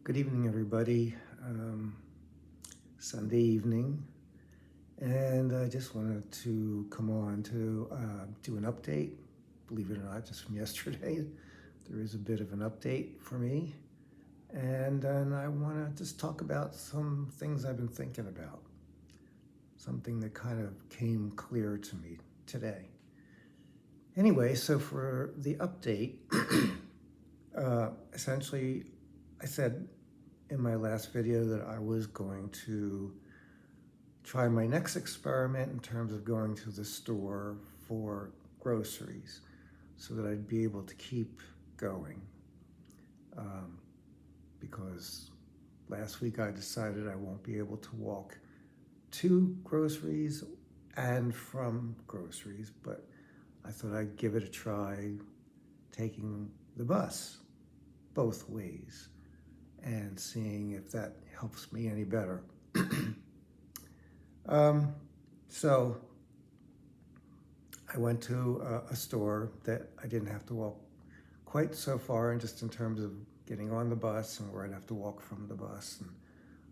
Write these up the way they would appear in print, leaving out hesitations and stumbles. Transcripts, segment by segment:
Good evening, everybody. Sunday evening, and I just wanted to come on to do an update. Believe it or not, just from yesterday, there is a bit of an update for me, and I want to just talk about some things I've been thinking about. Something that kind of came clear to me today. Anyway, so for the update, essentially, I said in my last video that I was going to try my next experiment in terms of going to the store for groceries so that I'd be able to keep going. Because last week I decided I won't be able to walk to groceries and from groceries, but I thought I'd give it a try taking the bus both ways and seeing if that helps me any better. So I went to a store that I didn't have to walk quite so far, and just in terms of getting on the bus and where I'd have to walk from the bus and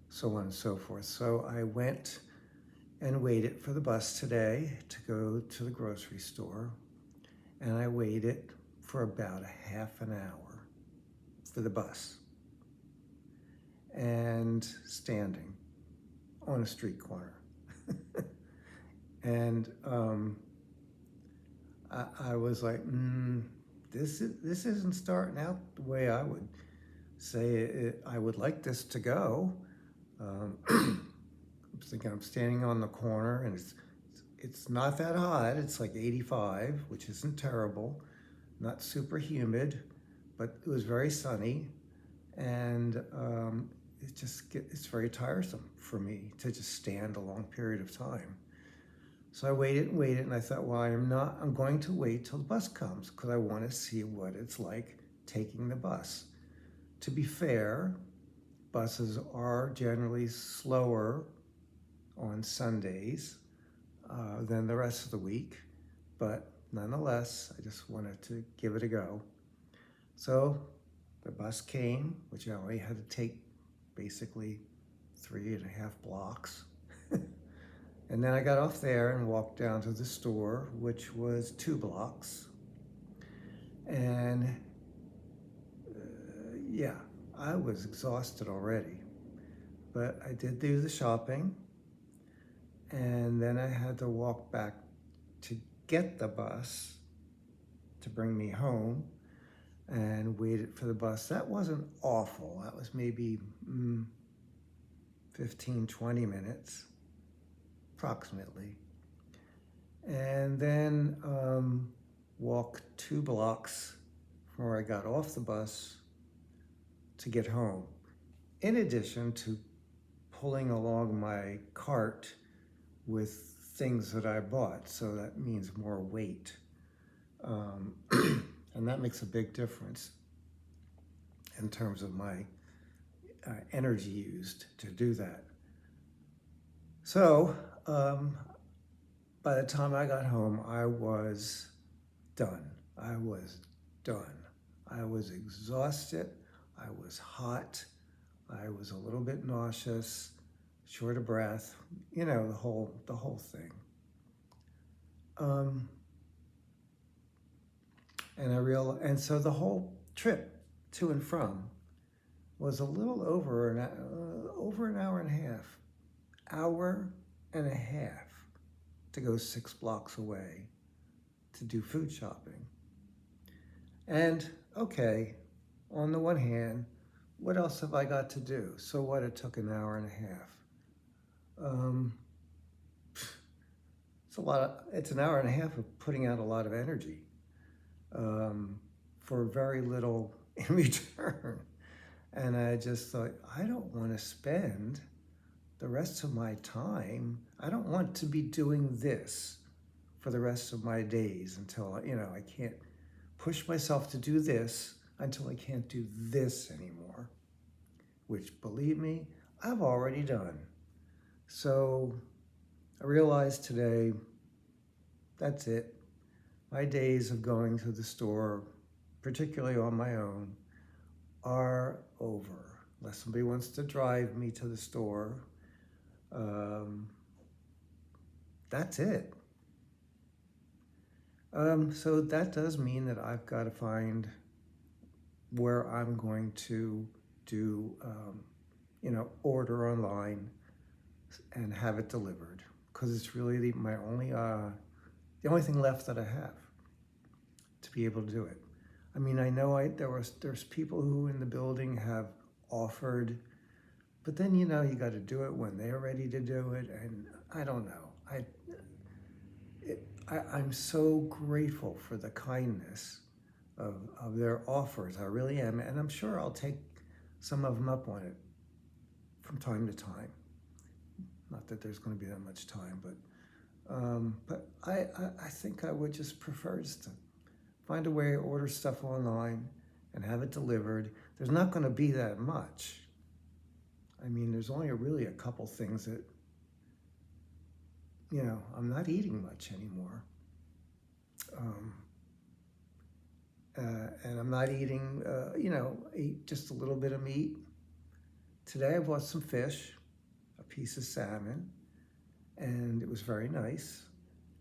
so on and so forth. So I went and waited for the bus today to go to the grocery store, and I waited for about a half an hour for the bus, and standing on a street corner. And I was like, this isn't starting out the way I would say I would like this to go. I'm thinking I'm standing on the corner, and it's not that hot. It's like 85, which isn't terrible, not super humid, but it was very sunny, and it's very tiresome for me to just stand a long period of time. So I waited and waited, and I thought, well, I'm going to wait till the bus comes because I want to see what it's like taking the bus. To be fair, buses are generally slower on Sundays than the rest of the week, but nonetheless, I just wanted to give it a go. So the bus came, which I only had to take basically 3.5 blocks. And then I got off there and walked down to the store, which was 2 blocks. And yeah, I was exhausted already. But I did do the shopping, and then I had to walk back to get the bus to bring me home and waited for the bus. That wasn't awful. That was maybe 15, 20 minutes. Approximately. And then walk 2 blocks from where I got off the bus to get home. In addition to pulling along my cart with things that I bought, so that means more weight. And that makes a big difference in terms of my energy used to do that. So by the time I got home, I was done. I was exhausted. I was hot. I was a little bit nauseous, short of breath. You know, the whole thing. And so the whole trip to and from was a little over an hour and a half. Hour and a half to go 6 blocks away to do food shopping. And okay, on the one hand, what else have I got to do? So what, it took an hour and a half. It's an hour and a half of putting out a lot of energy for very little in return. And I just thought, I don't want to spend the rest of my time, I don't want to be doing this for the rest of my days until, I can't push myself to do this until I can't do this anymore, which, believe me, I've already done. So I realized today, that's it. My days of going to the store, particularly on my own, are over. unless somebody wants to drive me to the store. Um, that's it. So that does mean that I've got to find where I'm going to do, order online and have it delivered, because it's really the only thing left that I have to be able to do it. I mean, I know there's people who in the building have offered, but then you got to do it when they're ready to do it, and I don't know. I'm so grateful for the kindness of their offers. I really am, and I'm sure I'll take some of them up on it from time to time. Not that there's going to be that much time, but I think I would just prefer just to find a way to order stuff online and have it delivered. There's not going to be that much. I mean, there's only really a couple things that, I'm not eating much anymore. And I'm not eating, eat just a little bit of meat. Today I bought some fish, a piece of salmon, and it was very nice.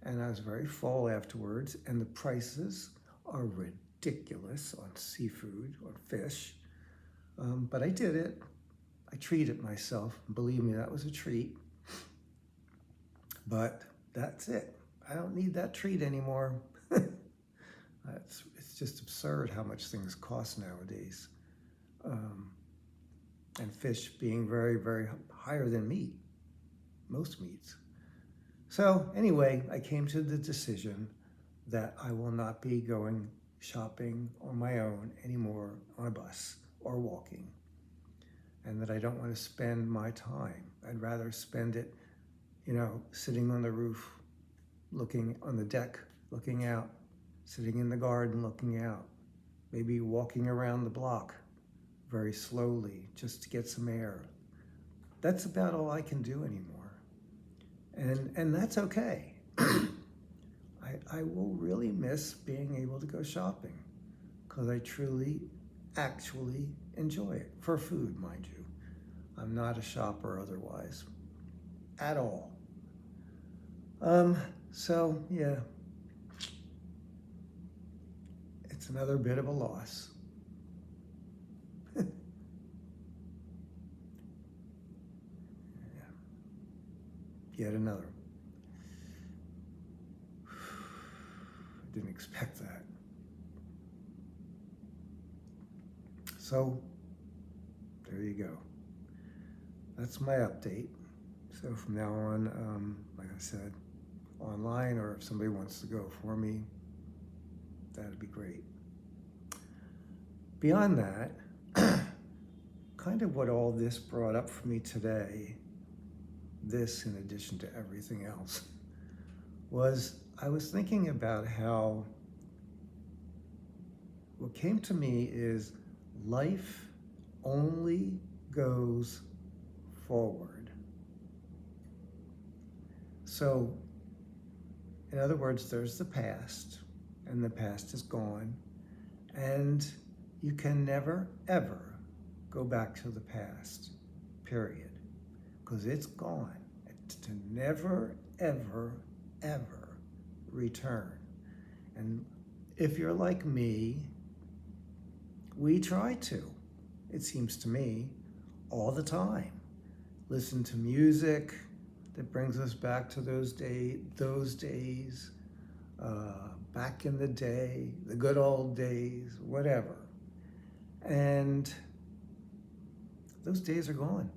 And I was very full afterwards, and the prices are ridiculous on seafood, on fish. But I did it. I treated myself. Believe me, that was a treat. But that's it. I don't need that treat anymore. It's just absurd how much things cost nowadays. And fish being very, very higher than meat, most meats. So anyway, I came to the decision that I will not be going shopping on my own anymore on a bus or walking, and that I don't want to spend my time. I'd rather spend it, sitting on the roof, looking on the deck, looking out, sitting in the garden, looking out, maybe walking around the block very slowly just to get some air. That's about all I can do anymore. And that's okay. I will really miss being able to go shopping, because I truly, actually enjoy it. For food, mind you. I'm not a shopper otherwise, at all. So yeah, it's another bit of a loss. Yet another. Didn't expect that. So there you go. That's my update. So from now on, like I said, online, or if somebody wants to go for me, that'd be great. Beyond that, kind of what all this brought up for me today, this in addition to everything else, was I was thinking about how what came to me is life only goes forward. So, in other words, there's the past, and the past is gone, and you can never, ever go back to the past, period, because it's gone. To never, ever, ever return. And if you're like me, we try to, it seems to me, all the time. Listen to music that brings us back to those days, back in the day, the good old days, whatever. And those days are gone.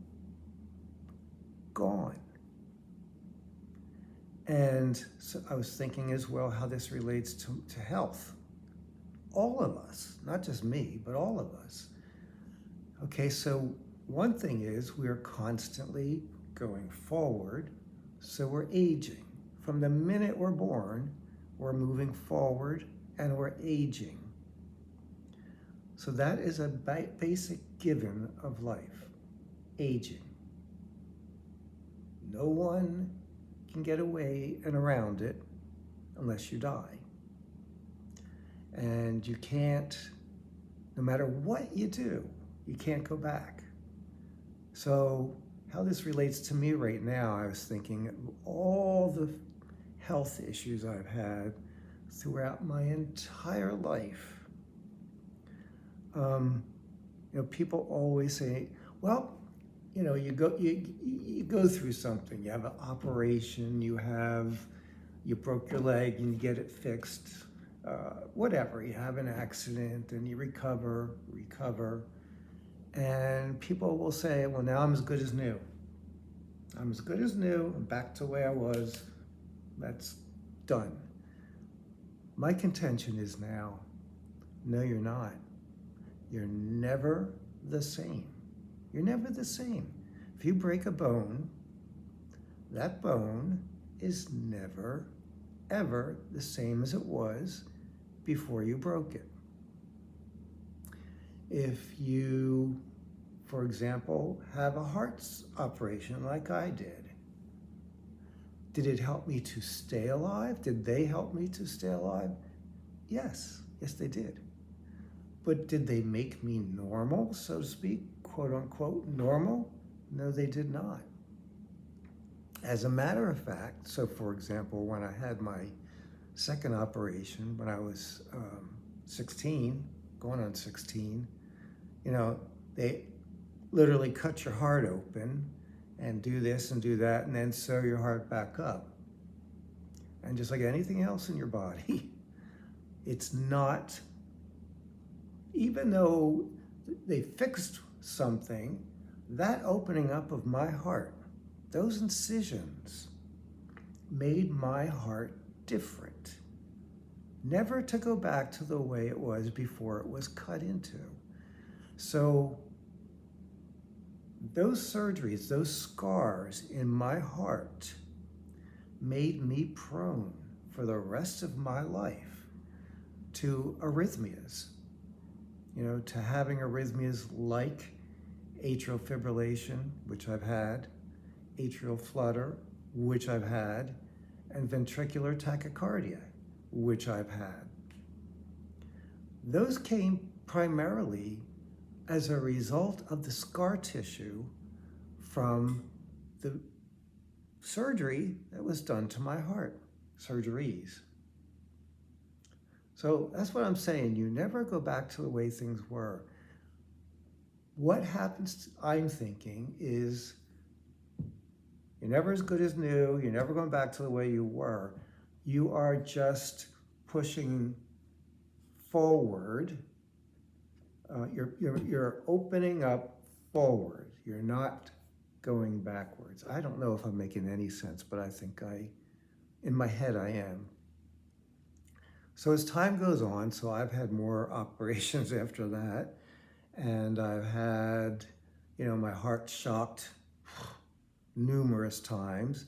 Gone. And so I was thinking as well how this relates to health. All of us, not just me, but all of us. Okay, so one thing is we're constantly going forward, so we're aging. From the minute we're born, we're moving forward and we're aging. So that is a basic given of life, aging. No one can get away and around it unless you die. And you can't, no matter what you do, you can't go back. So how this relates to me right now, I was thinking of all the health issues I've had throughout my entire life. Um, People always say, well, you go through something. You have an operation, you broke your leg and you get it fixed. Whatever, you have an accident and you recover. And people will say, well, now I'm as good as new. I'm as good as new. I'm back to where I was. That's done. My contention is now, no, you're not. You're never the same. You're never the same. If you break a bone, that bone is never, ever the same as it was before you broke it. If you, for example, have a heart operation like I did it help me to stay alive? Did they help me to stay alive? Yes, they did. But did they make me normal, so to speak, quote unquote, normal? No, they did not. As a matter of fact, so for example, when I had my second operation, when I was 16, going on 16, they literally cut your heart open and do this and do that and then sew your heart back up. And just like anything else in your body, it's not, even though they fixed something, that opening up of my heart, those incisions made my heart different. Never to go back to the way it was before it was cut into. So those surgeries, those scars in my heart made me prone for the rest of my life to arrhythmias, to having arrhythmias like atrial fibrillation, which I've had, atrial flutter, which I've had, and ventricular tachycardia, which I've had. Those came primarily as a result of the scar tissue from the surgery that was done to my heart, surgeries. So that's what I'm saying. You never go back to the way things were. What happens, I'm thinking, is you're never as good as new. You're never going back to the way you were. You are just pushing forward. You're opening up forward. You're not going backwards. I don't know if I'm making any sense, but I think in my head I am. So as time goes on, so I've had more operations after that, and I've had, my heart shocked numerous times.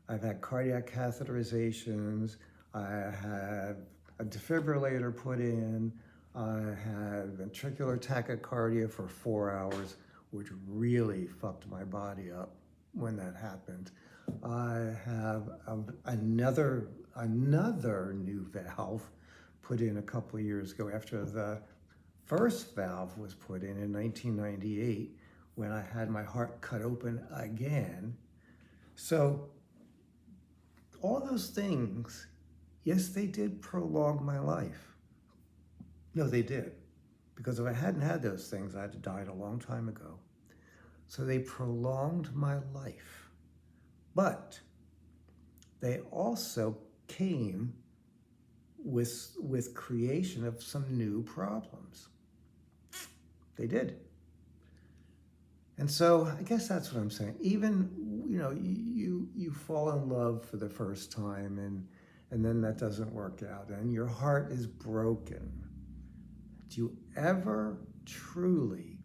I've had cardiac catheterizations. I had a defibrillator put in. I had ventricular tachycardia for 4 hours, which really fucked my body up when that happened. I have another new valve put in a couple of years ago after the first valve was put in 1998 when I had my heart cut open again. So all those things, yes, they did prolong my life. No, they did. Because if I hadn't had those things, I'd have died a long time ago. So they prolonged my life. But they also came with creation of some new problems. They did. And so I guess that's what I'm saying. Even, you fall in love for the first time and then that doesn't work out and your heart is broken. Do you ever truly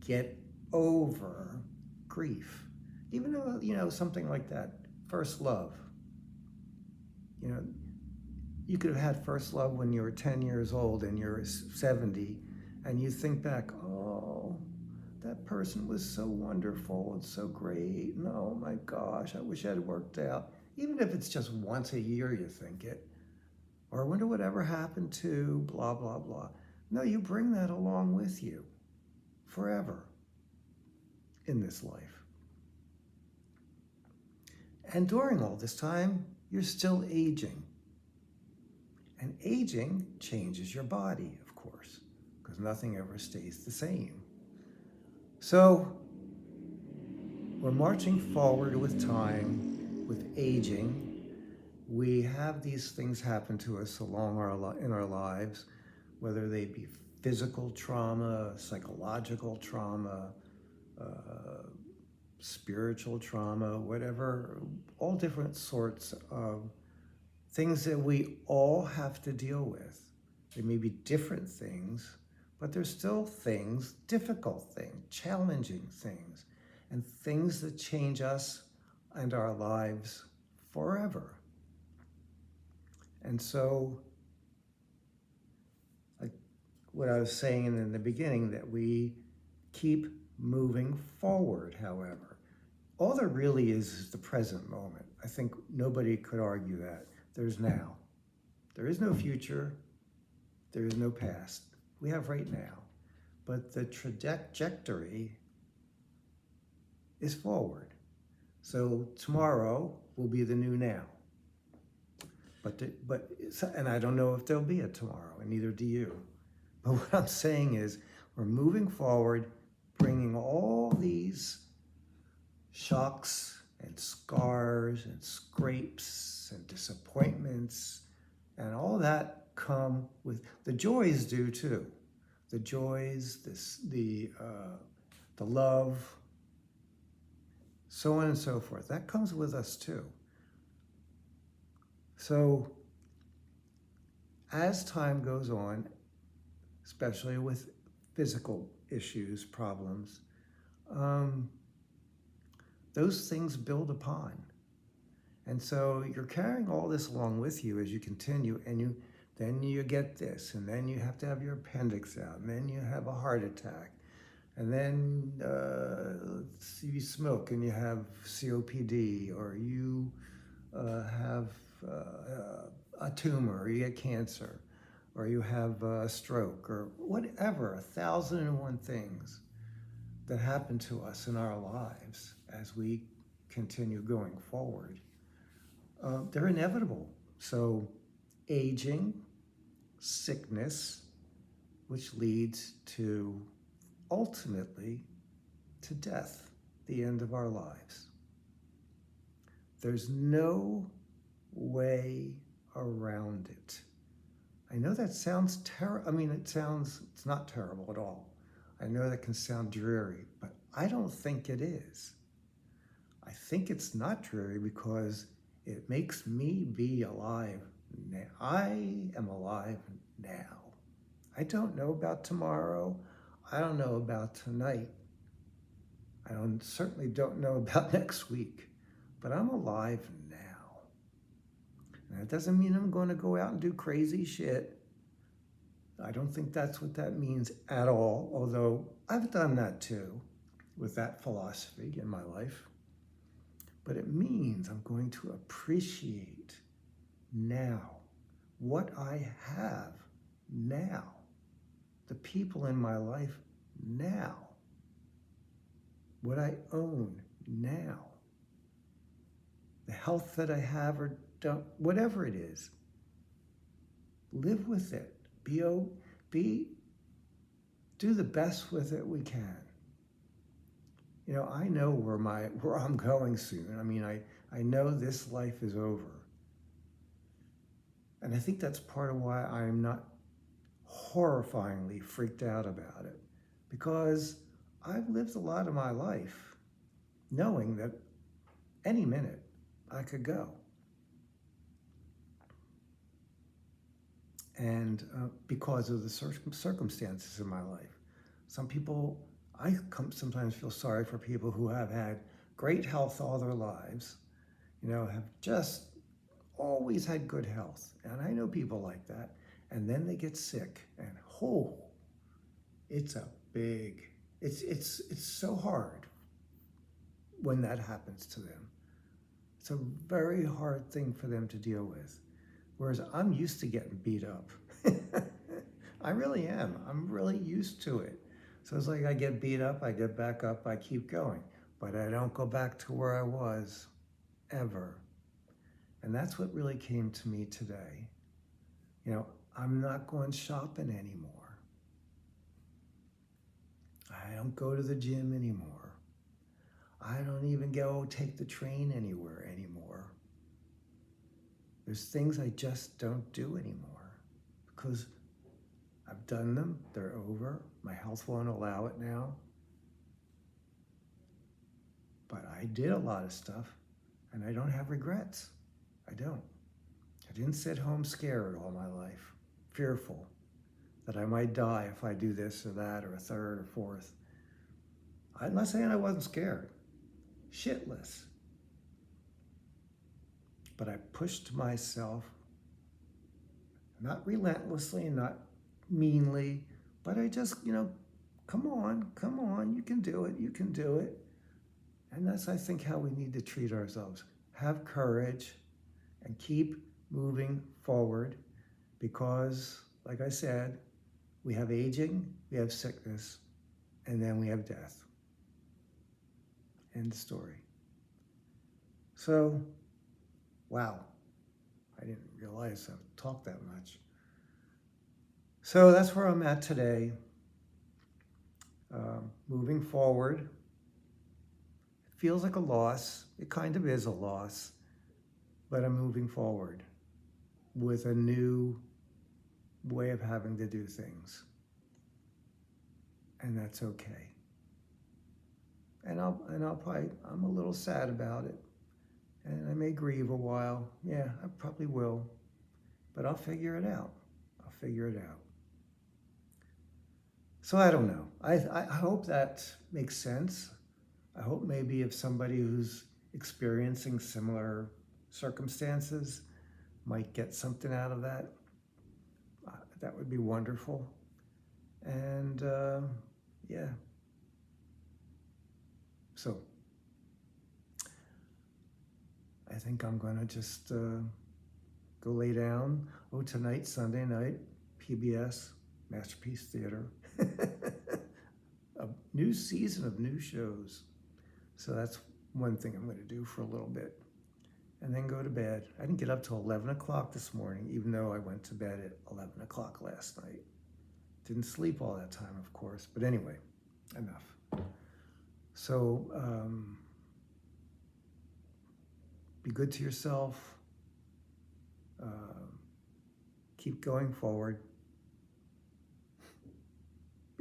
get over grief? Even though, something like that, first love. You could have had first love when you were 10 years old and you're 70 and you think back, oh, that person was so wonderful and so great. And oh my gosh, I wish it had worked out. Even if it's just once a year you think it. Or I wonder whatever happened to blah, blah, blah. No, you bring that along with you forever. in this life. And during all this time, you're still aging. And aging changes your body, of course, because nothing ever stays the same. So we're marching forward with time, with aging. We have these things happen to us in our lives, whether they be physical trauma, psychological trauma, spiritual trauma, whatever, all different sorts of things that we all have to deal with. They may be different things, but they're still things, difficult things, challenging things, and things that change us and our lives forever. And so, like what I was saying in the beginning, that we keep moving forward, however. All there really is the present moment. I think nobody could argue that. There's now. There is no future. There is no past. We have right now. But the trajectory is forward. So tomorrow will be the new now. And I don't know if there'll be a tomorrow, and neither do you. But what I'm saying is we're moving forward, bringing all these shocks and scars and scrapes and disappointments and all that come with the joys do too. The joys, the love, so on and so forth. That comes with us too. So as time goes on, especially with physical issues, problems, those things build upon. And so you're carrying all this along with you as you continue, and then you get this, and then you have to have your appendix out, and then you have a heart attack, and then you smoke and you have COPD, or you have a tumor, or you get cancer, or you have a stroke, or whatever, 1,001 things that happen to us in our lives as we continue going forward. They're inevitable. So aging, sickness, which leads to ultimately to death, the end of our lives. There's no way around it. I know that sounds terrible. It's not terrible at all. I know that can sound dreary, but I don't think it is. I think it's not dreary because it makes me be alive now. I am alive now. I don't know about tomorrow. I don't know about tonight. I certainly don't know about next week, but I'm alive now. And that doesn't mean I'm going to go out and do crazy shit. I don't think that's what that means at all, although I've done that too with that philosophy in my life. But it means I'm going to appreciate now what I have now, the people in my life now, what I own now, the health that I have or don't, whatever it is. Live with it. Do the best with it we can. You know, I know where I'm going soon. I know this life is over. And I think that's part of why I'm not horrifyingly freaked out about it. Because I've lived a lot of my life knowing that any minute I could go. And because of the circumstances in my life. Some people, I sometimes feel sorry for people who have had great health all their lives, have just always had good health. And I know people like that. And then they get sick, and it's so hard when that happens to them. It's a very hard thing for them to deal with. Whereas I'm used to getting beat up. I really am. I'm really used to it. So it's like I get beat up, I get back up, I keep going. But I don't go back to where I was, ever. And that's what really came to me today. I'm not going shopping anymore. I don't go to the gym anymore. I don't even go take the train anywhere anymore. There's things I just don't do anymore because I've done them, they're over. My health won't allow it now. But I did a lot of stuff and I don't have regrets. I don't. I didn't sit home scared all my life, fearful that I might die if I do this or that or a third or fourth. I'm not saying I wasn't scared, shitless. But I pushed myself, not relentlessly, not meanly, but I just, come on, you can do it, you can do it. And that's, I think, how we need to treat ourselves. Have courage and keep moving forward because, like I said, we have aging, we have sickness, and then we have death. End of story. So, wow, I didn't realize I talked that much. So that's where I'm at today. Moving forward, it feels like a loss. It kind of is a loss, but I'm moving forward with a new way of having to do things. And that's okay. And I'll probably, I'm a little sad about it. And I may grieve a while. Yeah, I probably will. But I'll figure it out. I'll figure it out. So I don't know. I hope that makes sense. I hope maybe if somebody who's experiencing similar circumstances might get something out of that, that would be wonderful. And yeah. So I think I'm going to just go lay down. Oh, tonight, Sunday night, PBS, Masterpiece Theater. A new season of new shows. So that's one thing I'm going to do for a little bit. And then go to bed. I didn't get up till 11 o'clock this morning, even though I went to bed at 11 o'clock last night. Didn't sleep all that time, of course. But anyway, enough. So be good to yourself. Keep going forward.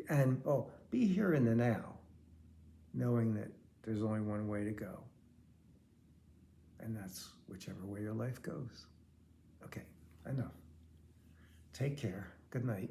And, be here in the now, knowing that there's only one way to go. And that's whichever way your life goes. Okay, enough. Take care. Good night.